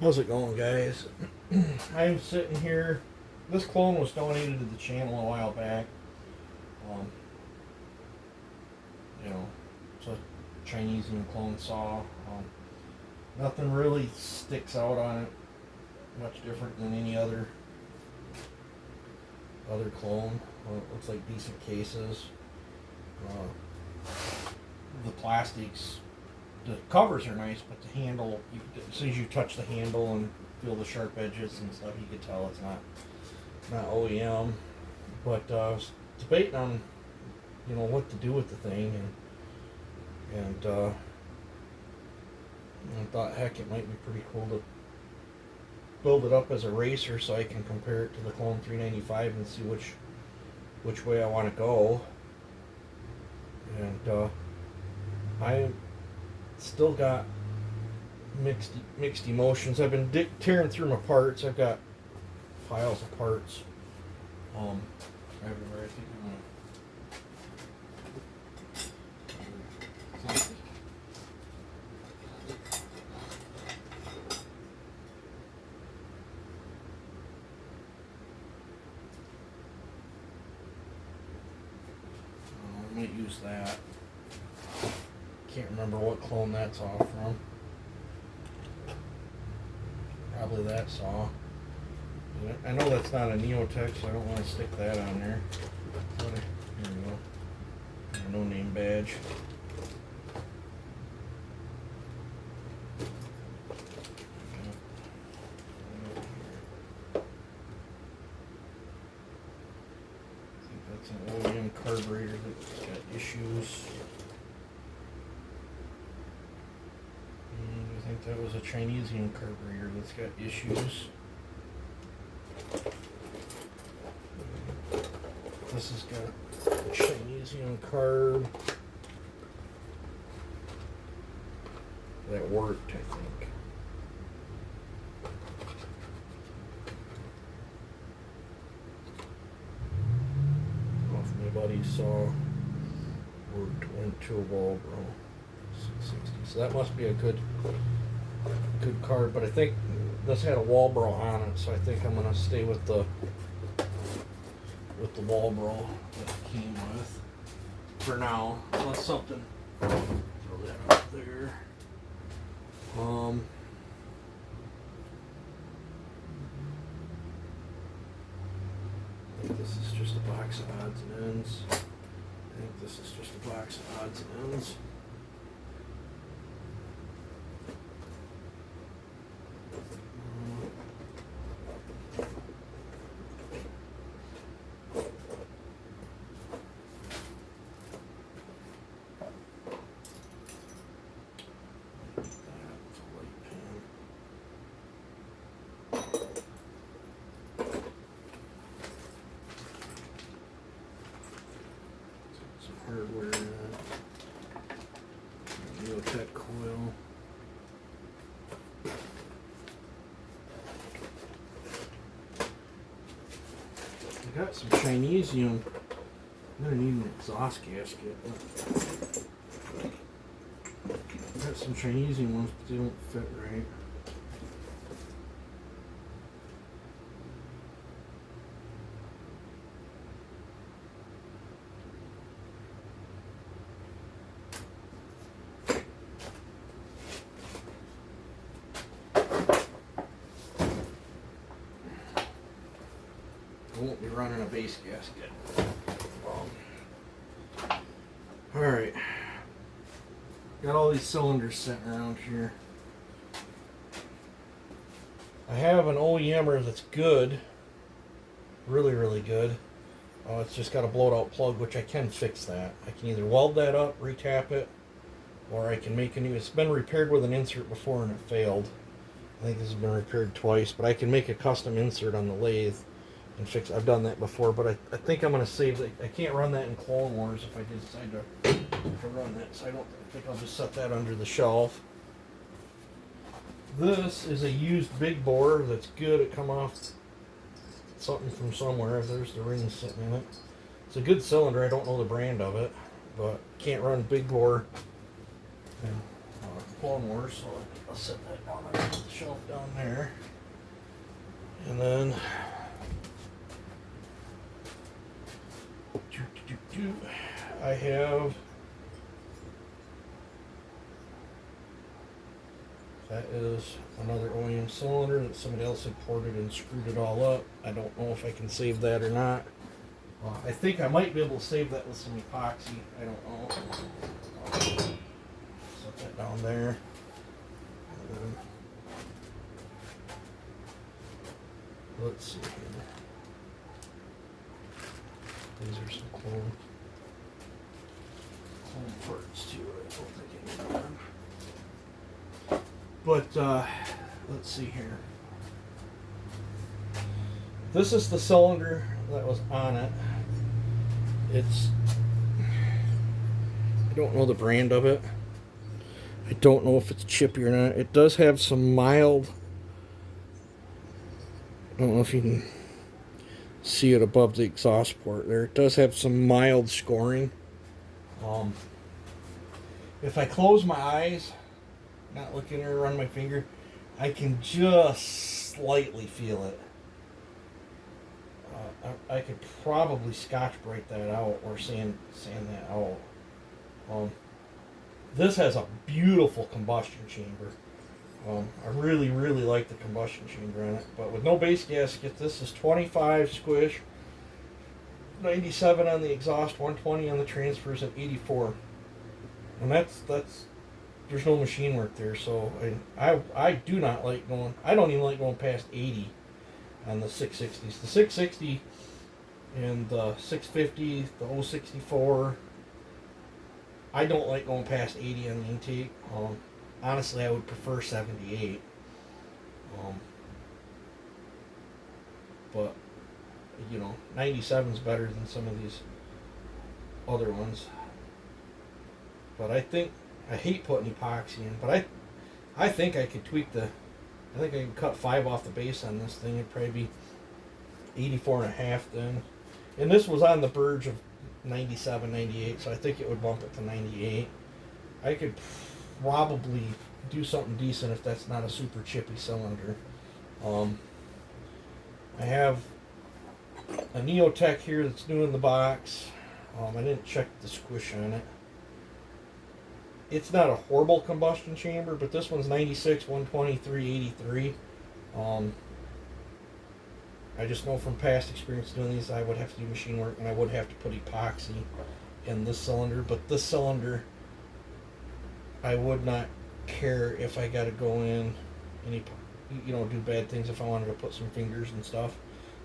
How's it going, guys? I'm sitting here. This clone was donated to the channel a while back. Um, it's a Chinese clone saw. Nothing really sticks out on it much different than any other clone. It looks like decent cases. The plastics, the covers are nice, but the handle, as soon as you touch the handle and feel the sharp edges and stuff, you can tell it's not OEM. But I was debating on, what to do with the thing, and I thought, heck, it might be pretty cool to build it up as a racer so I can compare it to the Clone 395 and see which way I want to go. And I still got mixed emotions. I've been tearing through my parts. I've got piles of parts everywhere. I think I'm gonna. I might use that. Can't remember what clone that's off from. Probably that saw. I know that's not a Neotech, so I don't want to stick that on there. Here we go. No name badge. I think that's an OEM carburetor that's got issues. I think that was a Chinese carburetor that's got issues. This has got a Chinese carb that worked, I think. Off my buddy saw went to a wall, bro. 660. So that must be a good card, but I think this had a Walbro on it, so I think I'm gonna stay with the Walbro that it came with for now, unless something. Throw that up there. I think this is just a box of odds and ends. Hardware, Neotech coil. I got some Chinesium. I'm gonna need an exhaust gasket. I got some Chinesium ones, but they don't fit right. I won't be running a base gasket. Alright. Got all these cylinders sitting around here. I have an OEMer that's good. Really, really good. It's just got a blowed out plug, which I can fix that. I can either weld that up, retap it, or I can make a new. It's been repaired with an insert before and it failed. I think this has been repaired twice, but I can make a custom insert on the lathe and fix. I've done that before, but I think I'm going to save that. I can't run that in Clone Wars if I decide to run that, so I think I'll just set that under the shelf. This is a used big bore that's good. It come off something from somewhere. There's the ring sitting in it. It's a good cylinder. I don't know the brand of it, but can't run big bore. And, Clone Wars, so I'll set that down on the shelf down there. And then I have, that is another OEM cylinder that somebody else had ported and screwed it all up. I don't know if I can save that or not. I think I might be able to save that with some epoxy. I don't know. Set that down there. Let's see here. These are some clone parts too. I don't think I need them. But let's see here. This is the cylinder that was on it. I don't know the brand of it. I don't know if it's chippy or not. It does have some mild, I don't know if you can see it above the exhaust port there. It does have some mild scoring. If I close my eyes, not looking at it, run my finger, I can just slightly feel it. I could probably Scotch-Brite that out or sand that out. This has a beautiful combustion chamber. I really, really like the combustion chamber in it. But with no base gasket, this is 25 squish, 97 on the exhaust, 120 on the transfers, and 84. And that's there's no machine work there. So I do not like going. I don't even like going past 80 on the 660s. The 660 and the 650, the 064. I don't like going past 80 on the intake. Honestly, I would prefer 78. But, 97 is better than some of these other ones. But I hate putting epoxy in, but I think I could tweak I think I can cut 5 off the base on this thing. It'd probably be 84 and a half then. And this was on the verge of 97, 98, so I think it would bump it to 98. I could probably do something decent if that's not a super chippy cylinder. I have a Neotech here that's new in the box. I didn't check the squish on it. It's not a horrible combustion chamber, but this one's 96, 123, 83. I just know from past experience doing these, I would have to do machine work and I would have to put epoxy in this cylinder. But this cylinder, I would not care if I got to go in and do bad things if I wanted to put some fingers and stuff.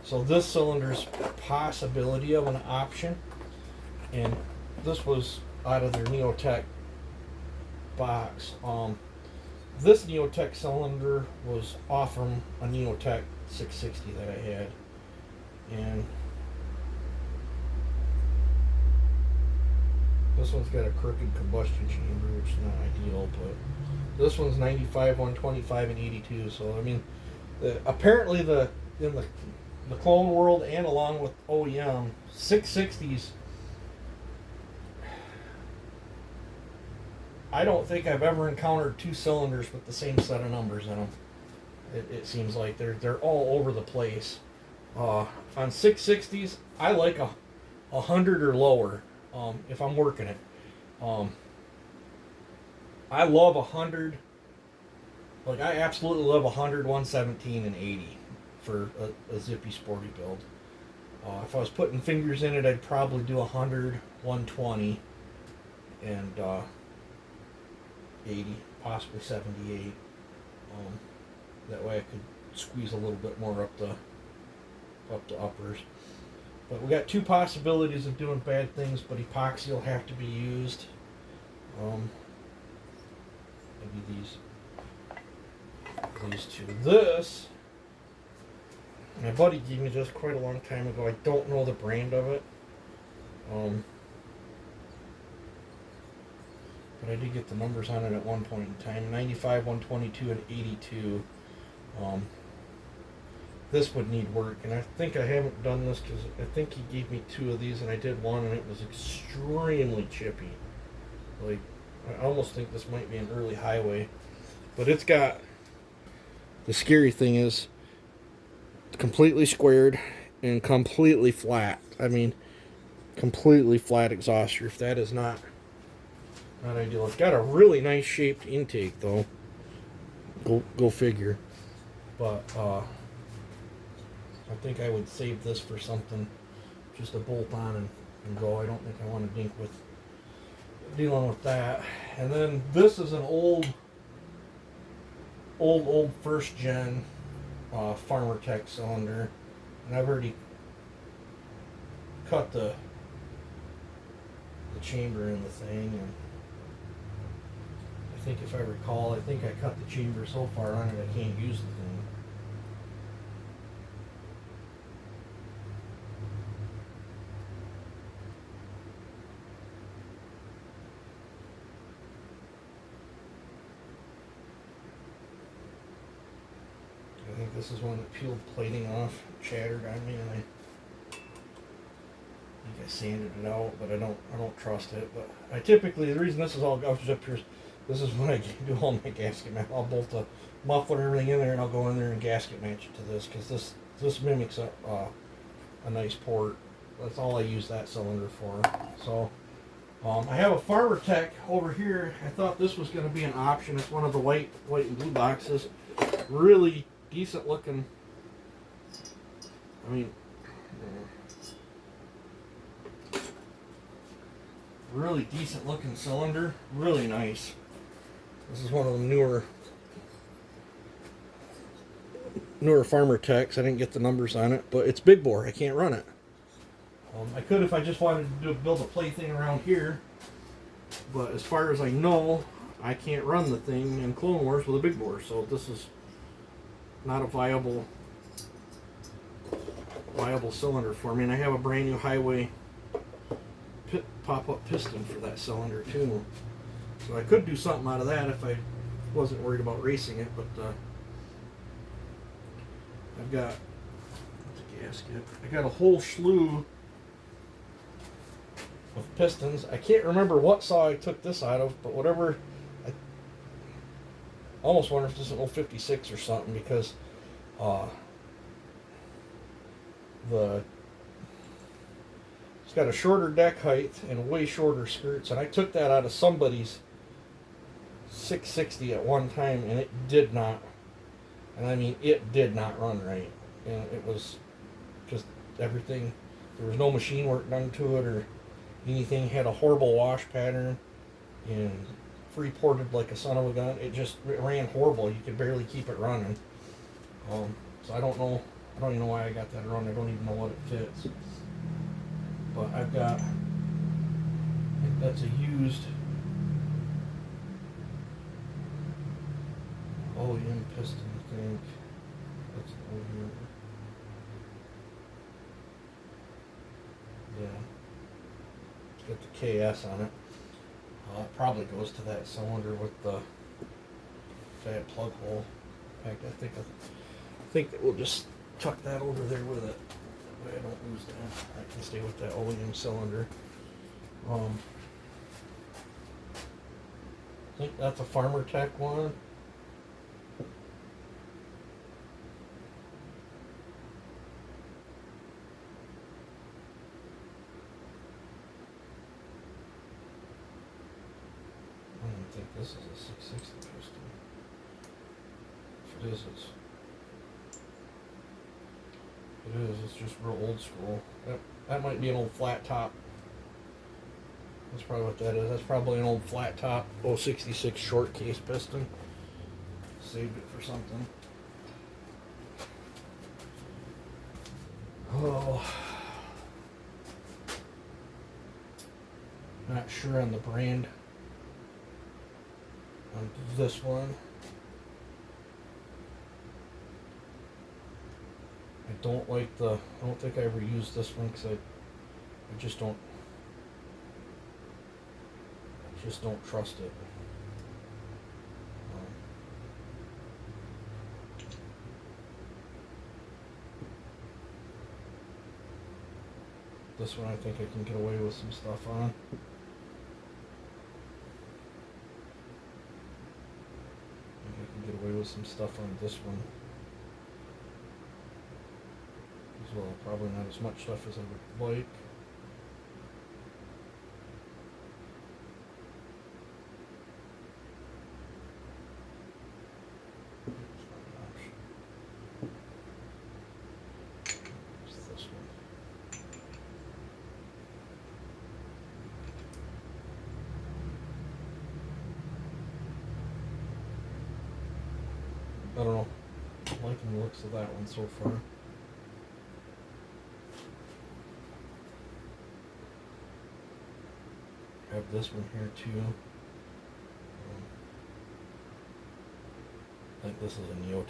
So this cylinder's possibility of an option, and this was out of their Neotech box. This Neotech cylinder was off from a Neotech 660 that I had, and this one's got a crooked combustion chamber, which is not ideal, but this one's 95, 125, and 82. So I mean, apparently in the clone world and along with OEM 660s, I don't think I've ever encountered 2 cylinders with the same set of numbers in them. It seems like they're all over the place. On 660s, I like a 100 or lower if I'm working it. I love 100. Like, I absolutely love 100, 117, and 80 for a zippy sporty build. If I was putting fingers in it, I'd probably do 100, 120, and 80, possibly 78. That way I could squeeze a little bit more up the uppers. But we got 2 possibilities of doing bad things, but epoxy will have to be used. Maybe these 2. This, my buddy gave me this quite a long time ago. I don't know the brand of it. But I did get the numbers on it at one point in time. 95, 122, and 82. This would need work, and I think I haven't done this because I think he gave me 2 of these, and I did one, and it was extremely chippy. Like, I almost think this might be an early highway, but it's got, the scary thing is, completely squared and completely flat. I mean, completely flat exhauster. If that is not ideal. It's got a really nice shaped intake though. Go figure. But I think I would save this for something just to bolt on and go. I don't think I want to dink with dealing with that. And then this is an old first gen Farmer Tech cylinder, and I've already cut the chamber in the thing, and I think if I recall, I think I cut the chamber so far on it I can't use the thing. I think this is one that peeled plating off, shattered on me, and I think I sanded it out, but I don't trust it. But I typically, the reason this is all goes up here is this is when I do all my gasket match. I'll bolt the muffler and everything in there, and I'll go in there and gasket match it to this, because this mimics a nice port. That's all I use that cylinder for. So I have a Farmer Tech over here. I thought this was going to be an option. It's one of the white and blue boxes. Really decent looking. I mean, really decent looking cylinder. Really nice. This is one of the newer Farmer Techs. I didn't get the numbers on it, but it's big bore. I can't run it. I could if I just wanted to build a plaything around here, but as far as I know, I can't run the thing in Clone Wars with a big bore. So this is not a viable cylinder for me. And I have a brand new highway pop-up piston for that cylinder too. So I could do something out of that if I wasn't worried about racing it, but I've got the gasket. I got a whole slew of pistons. I can't remember what saw I took this out of, but whatever. I almost wonder if this is an old 56 or something, because it's got a shorter deck height and way shorter skirts, and I took that out of somebody's 660 at one time, and it did not, and I mean it did not run right, and it was just everything. There was no machine work done to it or anything. Had a horrible wash pattern and free ported like a son of a gun. It ran horrible. You could barely keep it running. So I don't even know why I got that run. I don't even know what it fits. But I've got, I think that's a used OEM piston, I think. That's an OEM. Yeah. It's got the KS on it. It probably goes to that cylinder with the fat plug hole. In fact, I think that we'll just tuck that over there with it. That way I don't lose that. I can stay with that OEM cylinder. I think that's a Farmer Tech one. I don't think this is a 660 piston. If it is, it's just real old school. That might be an old flat top. That's probably what that is. That's probably an old flat top 066 short case piston. Saved it for something. Oh, not sure on the brand on this one. I don't think I ever used this one because I just don't trust it. This one I think I can get away with some stuff on. some stuff on this one as well. Probably not as much stuff as I would like. I don't know. I'm liking the looks of that one so far. I have this one here too. I think this is a Neotac.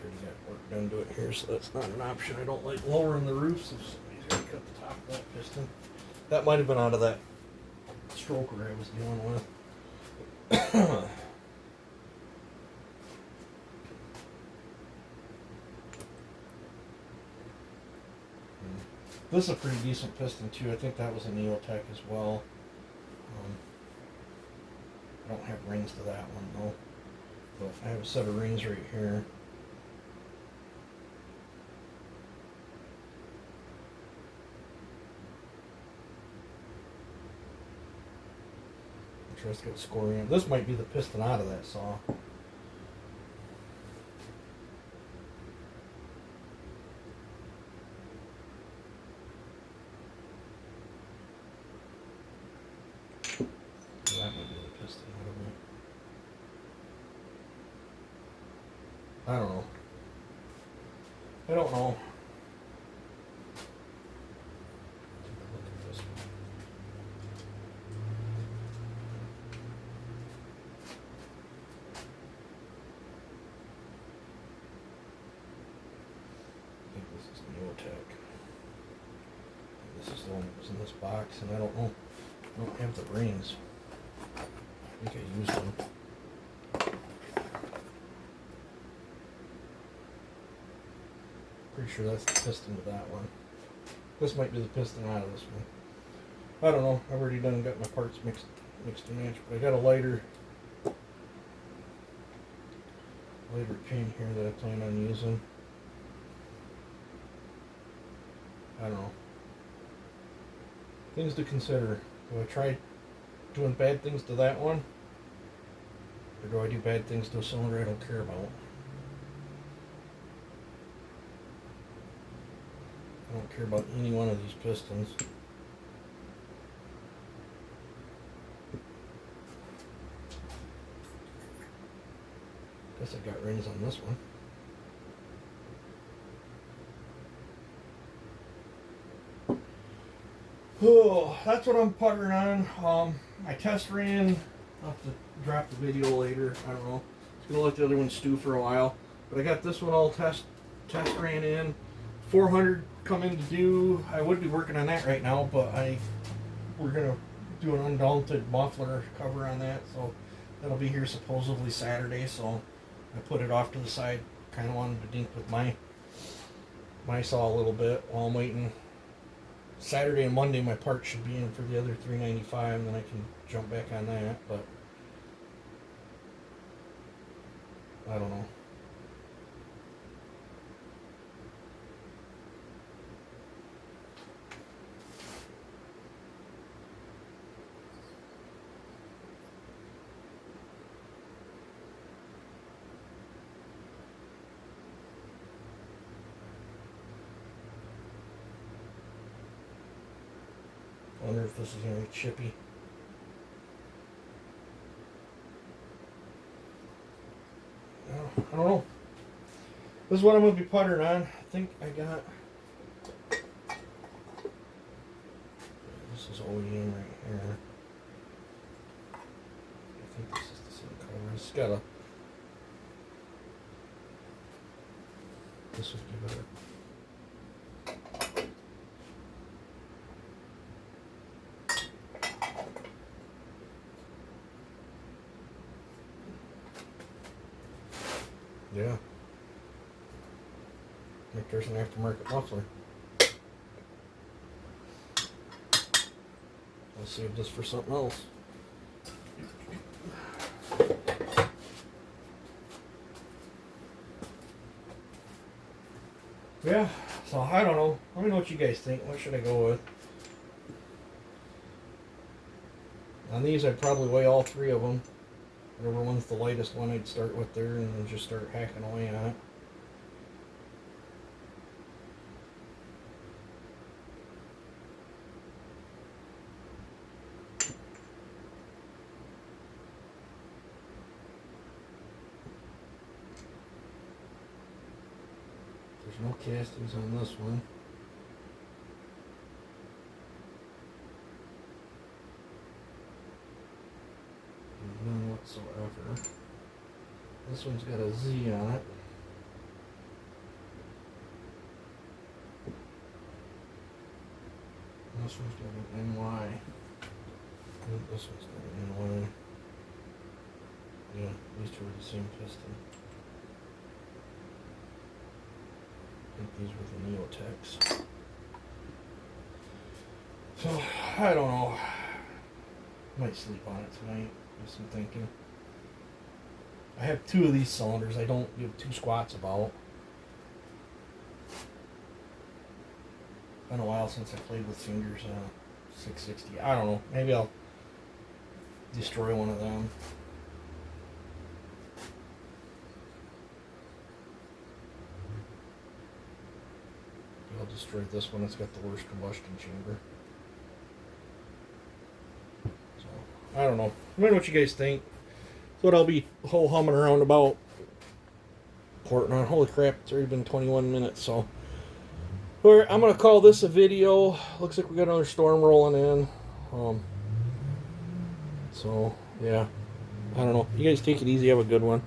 Already got work done to it here, so that's not an option. I don't like lowering the roofs if somebody's going to cut the top of that piston. That might have been out of that stroker I was dealing with. This is a pretty decent piston too. I think that was a Neotech as well. I don't have rings to that one though, but I have a set of rings right here. Let's get scoring in. This might be the piston out of that saw. That might be the piston out of it. I don't know. I don't know. Look at this one. This is the one that was in this box, and I don't know. I don't have the rings. I think I used them. Pretty sure that's the piston to that one. This might be the piston out of this one. I don't know. I've already got my parts mixed and matched, but I got a lighter pin here that I plan on using. I don't know. Things to consider. Do I try doing bad things to that one? Or do I do bad things to a cylinder I don't care about? I don't care about any one of these pistons. Guess I got rings on this one. Oh, that's what I'm puttering on. I test ran. I'll have to drop the video later. I don't know. It's gonna let the other one stew for a while. But I got this one all test ran in. 400 come in to do. I would be working on that right now, but we're gonna do an undaunted muffler cover on that, so that'll be here supposedly Saturday. So I put it off to the side. Kind of wanted to dink with my saw a little bit while I'm waiting. Saturday and Monday my parts should be in for the other $395, and then I can jump back on that, but I don't know. I wonder if this is going to be chippy. I don't know. This is what I'm going to be puttering on. I think I got... This is OEM right here. I think this is the same color. It's got a... This would give it a... Yeah. Like there's an aftermarket muffler. I'll save this for something else. Yeah, so I don't know. Let me know what you guys think. What should I go with? On these, I'd probably weigh all three of them. Whatever one's the lightest one, I'd start with there and then just start hacking away on it. There's no castings on this one. None whatsoever. This one's got a Z on it. This one's got an NY. This one's got an NY. Yeah, these two are the same piston. I think these were the Neotex. So, I don't know. Might sleep on it tonight. Do some thinking. I have two of these cylinders. I don't give two squats about. Been a while since I played with fingers. 660. I don't know. Maybe I'll destroy one of them. I'll destroy this one. It's got the worst combustion chamber. So I don't know. Let me know what you guys think. That's what I'll be whole humming around about. Porting on. Holy crap! It's already been 21 minutes. So, alright, I'm gonna call this a video. Looks like we got another storm rolling in. So yeah, I don't know. You guys take it easy. Have a good one.